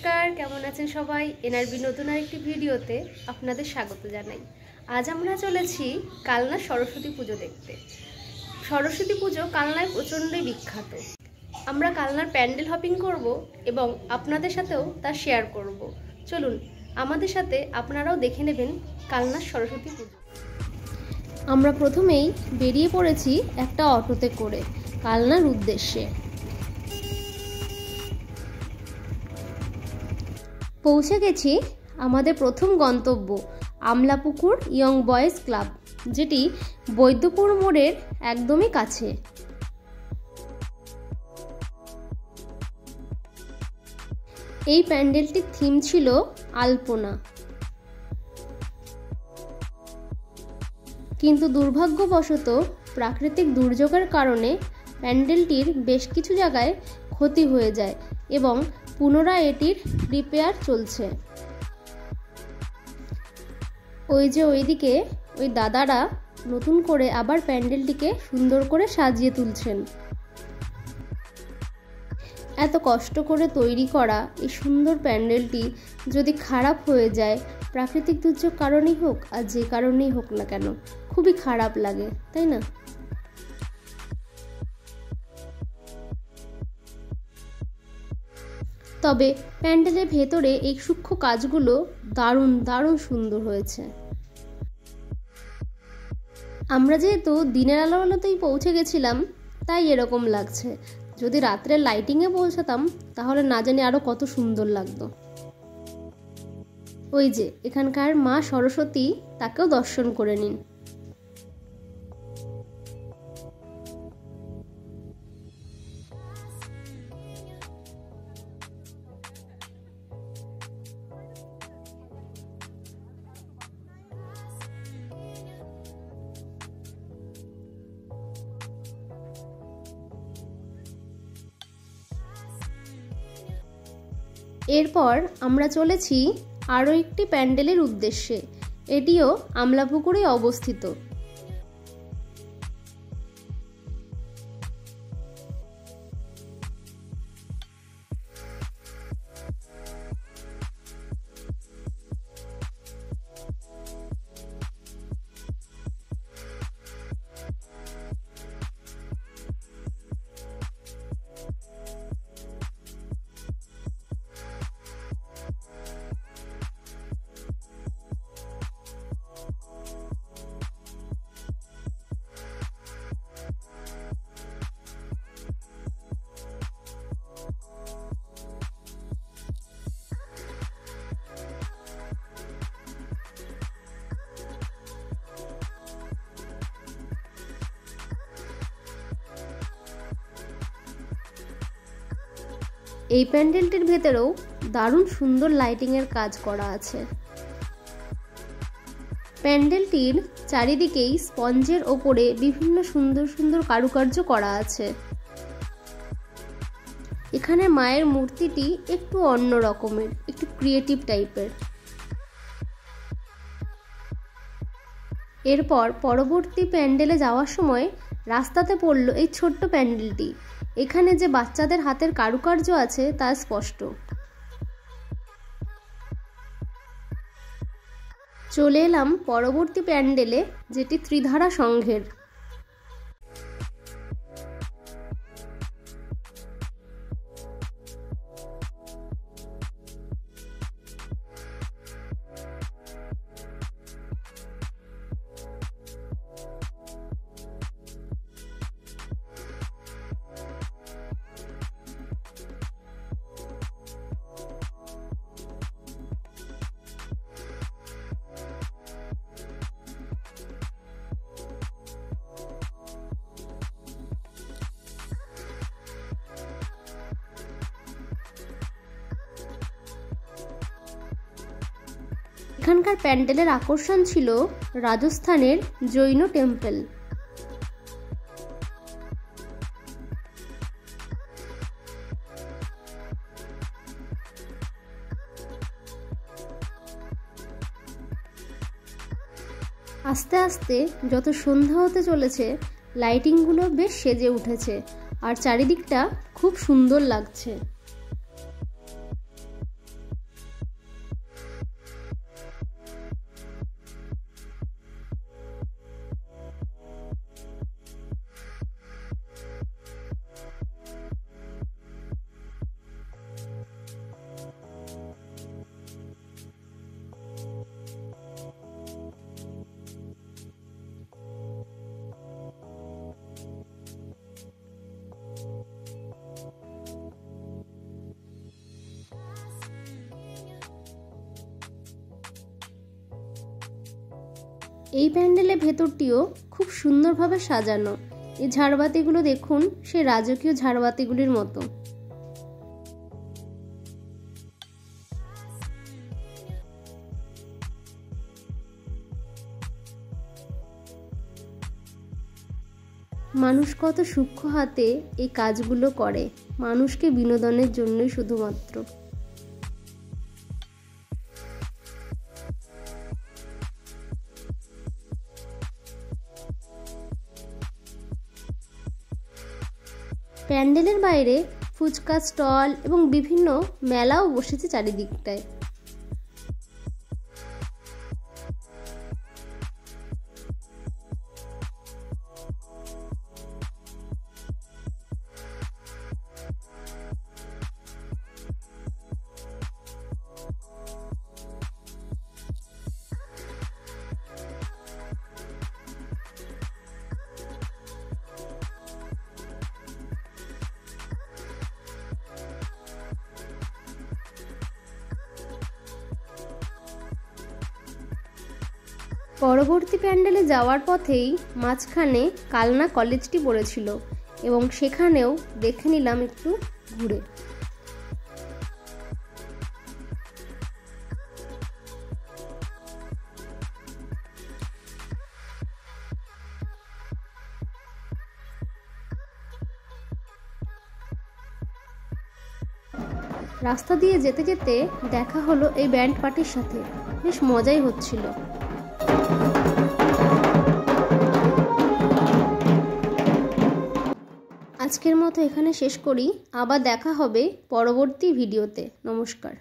নমস্কার, কেমন আছেন সবাই? এনআরবি নতুন আরেকটি ভিডিওতে আপনাদের স্বাগত জানাই। আজ আমরা চলেছি কালনা সরস্বতী পুজো দেখতে। সরস্বতী পুজো কালনায় প্রচণ্ডই বিখ্যাত। আমরা কালনার প্যান্ডেল হপিং করব এবং আপনাদের সাথেও তা শেয়ার করব। চলুন আমাদের সাথে আপনারাও দেখে নেবেন কালনার সরস্বতী পুজো। আমরা প্রথমেই বেরিয়ে পড়েছি একটা অটোতে করে কালনার উদ্দেশ্যে। পৌঁছে গেছি আমাদের প্রথম গন্তব্য আমলাপুকুর ইয়ং বয়েজ ক্লাব, যেটি বৈদ্যপুর মোড়ের একদমই কাছে। এই প্যান্ডেলটির থিম ছিল আলপনা, কিন্তু দুর্ভাগ্যবশত প্রাকৃতিক দুর্যোগের কারণে প্যান্ডেলটির বেশ কিছু জায়গায় ক্ষতি হয়ে যায় এবং পুনরায় এটির রিপেয়ার চলছে। ওইদিকে ওই দাদারা নতুন করে আবার প্যান্ডেলটিকে সুন্দর করে সাজিয়ে তুলছেন। এত কষ্ট করে তৈরি করা এই সুন্দর প্যান্ডেলটি যদি খারাপ হয়ে যায়, প্রাকৃতিক দুর্যোগ কারণেই হোক আর যে কারণেই হোক না কেন, খুবই খারাপ লাগে, তাই না? তবে প্যান্ডেলের ভেতরে এই সূক্ষ্ম কাজগুলো দারুণ দারুণ সুন্দর হয়েছে। আমরা যেহেতু দিনের আলোতেই পৌঁছে গেছিলাম, তাই এরকম লাগছে। যদি রাত্রে লাইটিংয়ে পৌঁছাতাম তাহলে না জানি আরো কত সুন্দর লাগতো। ওই যে এখানকার মা সরস্বতী, তাকেও দর্শন করে নিন। এরপর আমরা চলেছি আরও একটি প্যান্ডেলের উদ্দেশ্যে। এটিও আমলাপুকুরে অবস্থিত। এই প্যান্ডেলটির ভেতরেও দারুণ সুন্দর লাইটিংয়ের কাজ করা আছে। প্যান্ডেলটির চারিদিকেই স্পঞ্জের ওপরে বিভিন্ন সুন্দর সুন্দর কারুকার্য করা আছে। এখানে মায়ের মূর্তিটি একটু অন্য রকমের, একটু ক্রিয়েটিভ টাইপের। এরপর পরবর্তী প্যান্ডেলে যাওয়ার সময় রাস্তাতে পড়লো এই ছোট্ট প্যান্ডেলটি। এখানে যে বাচ্চাদের হাতের কারুকার্য আছে তা স্পষ্ট। চলে এলাম পরবর্তী প্যান্ডেলে, যেটি ত্রিধারা সংঘের। এখানকার প্যান্ডেলের আকর্ষণ ছিল রাজস্থানের জৈন টেম্পল। আস্তে আস্তে যত সন্ধ্যা হতে চলেছে, লাইটিংগুলো বেশ সেজে উঠেছে আর চারিদিকটা খুব সুন্দর লাগছে। এই প্যান্ডেলের ভেতরটিও খুব সুন্দরভাবে সাজানো। এই ঝাড়বাতিগুলো দেখুন, সেই রাজকীয় ঝাড়বাতিগুলির মতো। মানুষ কত সূক্ষ্ম হাতে এই কাজগুলো করে, মানুষকে বিনোদনের জন্যই শুধুমাত্র। প্যান্ডেলের বাইরে ফুচকা স্টল এবং বিভিন্ন মেলাও বসেছে চারিদিকটায়। পরবর্তী প্যান্ডেলে যাওয়ার পথেই মাঝখানে কালনা কলেজটি পড়েছিল এবং সেখানেও দেখে নিলাম একটু ঘুরে। রাস্তা দিয়ে যেতে যেতে দেখা হলো এই ব্যান্ড পার্টির সাথে, বেশ মজাই হচ্ছিল। আজকের মতো এখানে শেষ করি, আবার দেখা হবে পরবর্তী ভিডিওতে। নমস্কার।